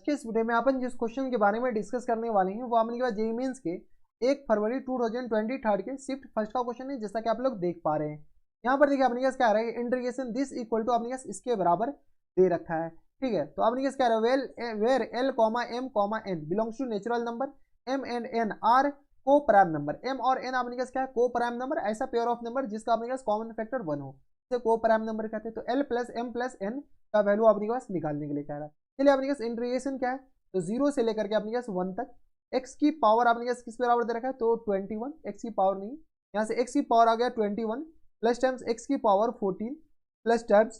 के इस वीडियो में अपन जिस क्वेश्चन के बारे में डिस्कस करने वाले हैं वो अपने के पास जेईई मेंस के 1 फरवरी 2023 के शिफ्ट फर्स्ट का क्वेश्चन है, जैसा कि आप लोग देख पा रहे हैं। यहाँ पर देखिए अपने पास क्या आ रहा है, इंटीग्रेशन दिस इक्वल टू अपने पास इसके बराबर दे रखा है। ठीक है, तो अपने पास क्या आ रहा है, where L comma M comma N belongs to natural number, M and N are co prime number. M और एन अपने पास क्या है, को प्राइम नंबर, ऐसा पेयर ऑफ नंबर जिसका अपने पास कॉमन फैक्टर 1 हो, इसे को प्राइम नंबर कहते हैं। तो L plus M plus N का वैल्यू अपने पास निकालने के लिए कह रहा है। चलिए अपने पास इंटीग्रेशन क्या है, तो 0 से लेकर के अपने पास 1 तक x की पावर अपने पास किस बराबर दे रखा है, तो 21, x की पावर नहीं, यहाँ से x की पावर आ गया 21 प्लस टाइम्स x की पावर 14 प्लस टाइम्स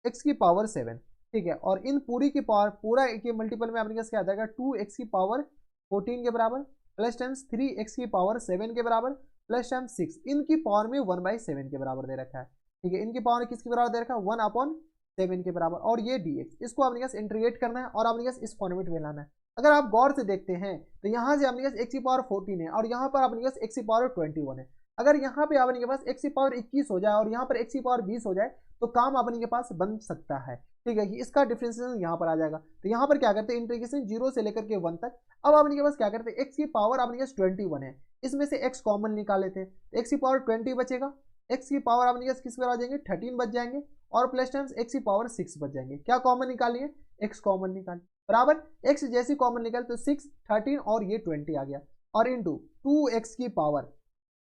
x की पावर 7। ठीक है, और इन पूरी की पावर पूरा के मल्टीपल में अपने पास क्या आ जाएगा, 2x की पावर 14 के बराबर प्लस टाइम्स 3x की पावर 7 के बराबर प्लस टाइम्स 6, इनकी पावर में 1/7 के बराबर दे रखा है। ठीक है, इनकी पावर किसके बराबर दे रखा है, 1/7 के बराबर, और ये dx, इसको अपने पास इंटीग्रेट करना है और अपने पास इस फॉर्मेट में लाना है। अगर आप गौर से देखते हैं तो यहाँ से अपने पास x की पावर 14 है और यहाँ पर अपने पास x की पावर 21 है। अगर यहाँ पे अपने के पास x की पावर 21 हो जाए और यहाँ पर x की पावर 20 हो जाए तो काम अपने के पास बन सकता है। ठीक है, इसका डिफरेंशिएशन यहाँ पर आ जाएगा। तो यहाँ पर क्या करते हैं, इंटीग्रेशन 0 से लेकर के 1 तक। अब अपने के पास क्या करते हैं, x की पावर अपने के पास 21 है, इसमें से x कॉमन निकाल लेते हैं, तो x की पावर 20 बचेगा, x की पावर अपने के पास किस पर आ जाएंगे, 13 बच जाएंगे, और प्लस टाइम्स x की पावर 6 बच जाएंगे। क्या कॉमन निकालिए, x कॉमन निकालिए, बराबर x जैसी कॉमन निकाल तो 6, 13 और ये 20 आ गया, और इंटू 2x की पावर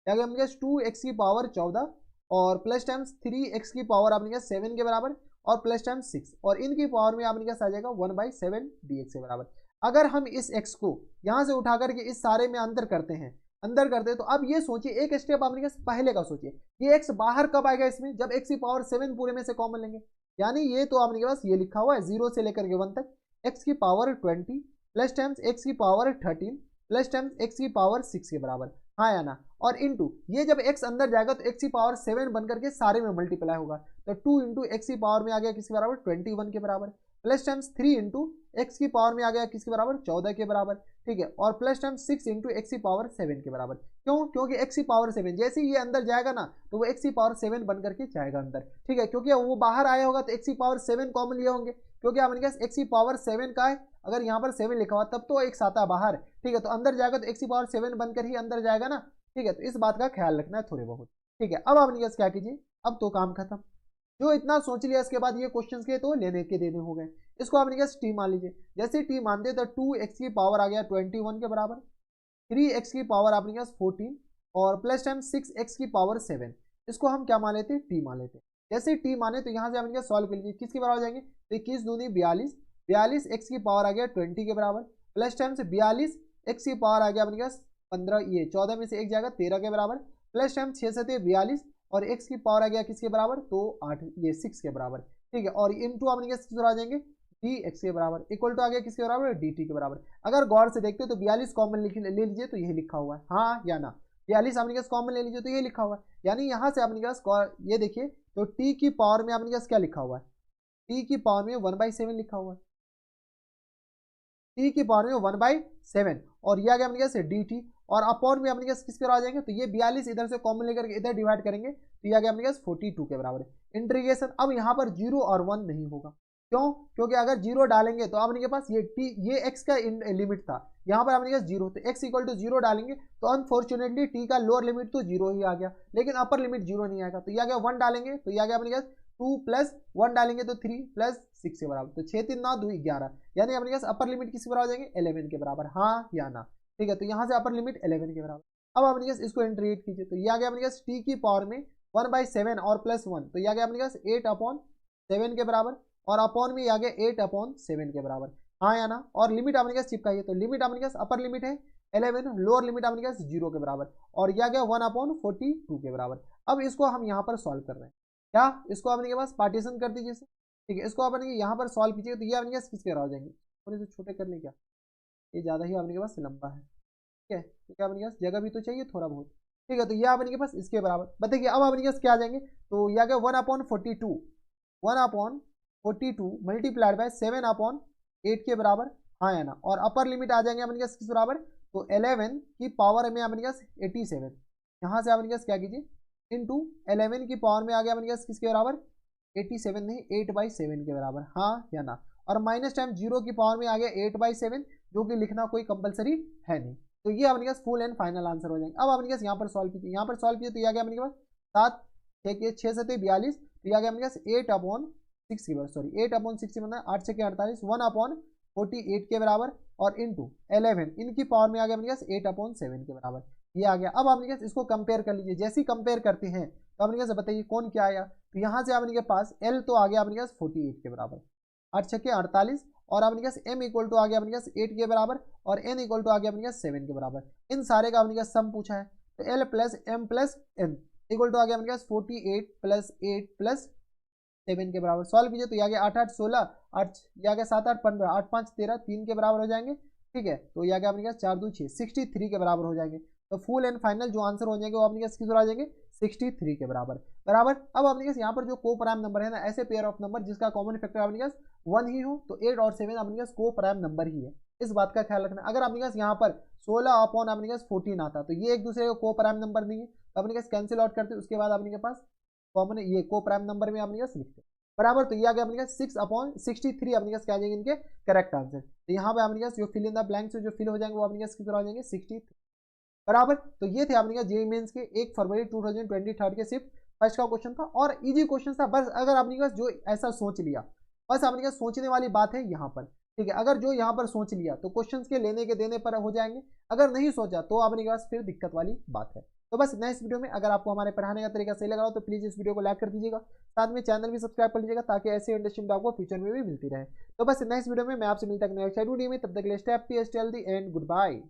क्या गया अपने पास, 2x की पावर 14 और प्लस टाइम्स 3x की पावर अपने पास 7 के बराबर और प्लस टाइम्स 6, और इनकी पावर में अपने पास आ जाएगा 1/7 dx के बराबर। अगर हम इस x को यहाँ से उठा करके इस सारे में अंदर करते हैं तो अब ये सोचिए, एक स्टेप अपने पास पहले का सोचिए, ये x बाहर कब आएगा इसमें, जब x की पावर 7 पूरे में से कॉमन लेंगे। यानी ये तो आपके पास ये लिखा हुआ है 0 से लेकर के 1 तक x की पावर 20 प्लस टाइम्स x की पावर 13 प्लस टाइम्स x की पावर 6 के बराबर, हाँ या ना, और इंटू ये जब x अंदर जाएगा तो x की पावर 7 बन करके सारे में मल्टीप्लाई होगा, तो 2 इंटू x की पावर में आ गया किसके बराबर, 21 के बराबर, प्लस टाइम्स 3 इंटू एक्स की पावर में आ गया किसके बराबर, 14 के बराबर। ठीक है, और प्लस टाइम्स 6 इंटू एक्स की पावर 7 के बराबर। क्यों, क्योंकि एक्स की पावर 7 जैसे ही ये अंदर जाएगा ना तो वो एक्स की पावर 7 बन करके जाएगा अंदर। ठीक है, क्योंकि वो बाहर आया होगा तो एक्स की पावर 7 कॉमन लिए होंगे, क्योंकि हमारे पास एक्स की पावर 7 का है, अगर यहाँ पर 7 लिखा हुआ तब तो एक्स आता है बाहर। ठीक है, तो अंदर जाएगा तो एक्स की पावर 7 बनकर ही अंदर जाएगा ना। ठीक है, तो इस बात का ख्याल रखना है थोड़े बहुत। ठीक है, अब आपने क्या कीजिए, अब तो काम खत्म, जो इतना सोच लिया इसके बाद ये क्वेश्चन के तो लेने के देने हो गए। इसको आपने क्या टी मान लीजिए, जैसे टी मानते तो 2x की पावर आ गया 21 के बराबर, 3x की पावर आपने क्या 14 और प्लस टाइम 6x की पावर 7, इसको हम क्या मान लेते हैं, टी मान लेते हैं। जैसे टी माने तो यहाँ से आपने क्या सॉल्व कर लीजिए, किसके बराबर जाएंगे, तो 21 दूनी 42, 42x की पावर आ गया 20 के बराबर, प्लस टाइम से 42x की पावर आ गया अपने क्या 15, ये 14 में से एक जाएगा 13 के बराबर, प्लस टाइम 6 से 42 और x की पावर आ गया किसके बराबर, तो 8, ये 6 के बराबर। ठीक है, और इनटू आपने किसके बराबर आ जाएंगे, dx के बराबर, इक्वल टू आ गया किसके बराबर, dt के बराबर। अगर गौर से देखते हो तो 42 कॉमन ले लीजिए तो यही लिखा हुआ है, हाँ या ना, 42 आपने पास कॉमन ले लीजिए तो ये लिखा हुआ है। यानी यहाँ से आपने पास ये देखिए तो t की पावर में आपने पास क्या लिखा हुआ है, t की पावर में 1/7 लिखा हुआ है, t की पावर में 1/7, और ये आ गया अपने पास dt, और अपॉन में अपने पास किस पर आ जाएंगे, तो ये 42 इधर से कॉमन लेकर इधर डिवाइड करेंगे तो ये आ गया अपने पास 42 के बराबर। इंटीग्रेशन अब यहाँ पर 0 और 1 नहीं होगा, क्यों, क्योंकि अगर 0 डालेंगे तो अपने के पास ये t, ये x का लिमिट था, यहाँ पर अपने पास 0, तो x इक्वल टू 0 डालेंगे तो अनफॉर्चुनेटली t का लोअर लिमिट तो 0 ही आ गया, लेकिन अपर लिमिट 0 नहीं आएगा, तो ये आ गया 1 डालेंगे तो ये आ गया अपने पास 2 प्लस 1 डालेंगे तो 3 प्लस 6 के बराबर, तो 6 3 9 2 11, यानी अपने पास अपर लिमिट किसके बराबर जाएंगे, 11 के बराबर, हाँ या ना। ठीक है, तो यहाँ से अपर लिमिट 11 के बराबर। अब अपने पास इसको इंटीग्रेट कीजिए तो ये आ गया अपने पास t की पावर में 1/7 और प्लस 1, तो ये आ गया अपने पास 8/7 के बराबर, और अपॉन में आ गया 8/7 के बराबर, हाँ या ना। और लिमिट अपने पास चिपकाइए तो लिमिट अपने पास अपर लिमिट है 11, लोअर लिमिट अपने पास 0 के बराबर, और यह आ गया 1/42 के बराबर। अब इसको हम यहाँ पर सॉल्व कर रहे हैं, क्या, इसको अपने के पास पार्टीशन कर दीजिए। ठीक है, इसको अपने यहाँ पर सॉल्व कीजिए तो ये अपने पास किसके बराबर जाएंगे, थोड़े से छोटे कर लें क्या, ये ज़्यादा ही अपने के पास लंबा है। ठीक है, तो क्या अपने पास जगह भी तो चाहिए थोड़ा बहुत। ठीक है, तो ये अपने के पास इसके बराबर बताइए, अब अपने पास क्या आ जाएंगे, तो ये आ गया 1/42, 1/42 मल्टीप्लाइड बाय 7/8 के बराबर, हाँ या ना। और अपर लिमिट आ जाएंगे अपने पास किस बराबर, तो 11 की पावर में अपने पास 87, यहाँ से अपने पास क्या कीजिए इंटू 11 की पावर में आ गया अपने पास किसके बराबर, 87 नहीं 8/7 के बराबर, हाँ या ना। और माइनस टाइम 0 की पावर में आ गया 8/7, जो कि लिखना कोई कंपलसरी है नहीं। तो ये अपने पास फुल एंड फाइनल आंसर हो जाएंगे। अब अपने पास यहाँ पर सॉल्व कीजिए, यहाँ पर सॉल्व कीजिए तो यह आ गया अपने पास 7 6 7 42, तो यह आ गया अपने पास 8/6 के बराबर, सॉरी 8/6 मतलब 8 6 48, 1/48 के बराबर, और इंटू 11 इनकी पावर में आ गया अपने पास 8/7 के बराबर, ये आ गया। अब आपने पास इसको कंपेयर कर लीजिए, जैसे ही कंपेयर करते हैं तो आपने पास बताइए कौन क्या आया। तो यहाँ से आपने के पास एल तो आ गया अपने पास 48 के बराबर, 8 6 48, और आपने पास एम इक्वल टू आ गया अपने पास 8 के बराबर, और एन इक्वल टू आ गया अपने पास 7 के बराबर। इन सारे का अपने पास सम पूछा है, तो L plus M plus N equal to आ गया अपने पास 48 प्लस 8 प्लस 7 के बराबर। सॉल्व कीजिए तो ये आ गया 8 8 16, 8 ये आ गया 7 8 15, 8 5 13, 3 के बराबर हो जाएंगे, ठीक है। तो ये आ गया अपने पास 4 2 6, 63 के बराबर हो जाएंगे। तो फुल एंड फाइनल जो आंसर हो जाएंगे वो अपने पास किस आ जाएंगे 63 के बराबर बराबर। अब अपने पास यहाँ पर जो को प्राइम नंबर है ना, ऐसे पेयर ऑफ नंबर जिसका कॉमन फैक्टर अपने पास 1 ही हो, तो 8 और 7 अपने पास को प्राइम नंबर ही है, इस बात का ख्याल रखना। अगर अपने पास यहाँ पर 16 अपॉन अपने पास 14 आता तो ये एक दूसरे को प्राइम नंबर नहीं है, तो अपने पास कैंसिल आउट करते, उसके बाद अपने के पास कॉमन ये को प्राइम नंबर में अपने पास लिखते बराबर। तो ये आ गया अपने पास 6/63 अपने पास क्या आ जाएंगे इनके करेक्ट आंसर। तो यहाँ पे अपने पास जो फिल इन द ब्लैंक्स जो फिल हो जाएंगे वो अपने पास कितना हो जाएंगे 63 बराबर। तो ये थे अपने पास जेईई मेंस के 1 फरवरी 2023 के सिर्फ फर्स्ट का क्वेश्चन था, और इजी क्वेश्चन था। बस अगर आपने पास जो ऐसा सोच लिया, बस आपने पास सोचने वाली बात है यहाँ पर, ठीक है। अगर जो यहाँ पर सोच लिया तो क्वेश्चंस के लेने के देने पर हो जाएंगे, अगर नहीं सोचा तो अपने पास फिर दिक्कत वाली बात है। तो बस इतना इस वीडियो में। अगर आपको हमारे पढ़ाने का तरीका सही लगा हो तो प्लीज़ इस वीडियो को लाइक कर दीजिएगा, साथ में चैनल भी सब्सक्राइब कर लीजिएगा, ताकि ऐसे इंटरेस्टिंग आपको फ्यूचर में भी मिलती रहे। तो बस इतना इस वीडियो में, मैं आपसे मिलता हूं नेक्स्ट वीडियो में, तब तक के लिए stay happy, stay healthy and good bye.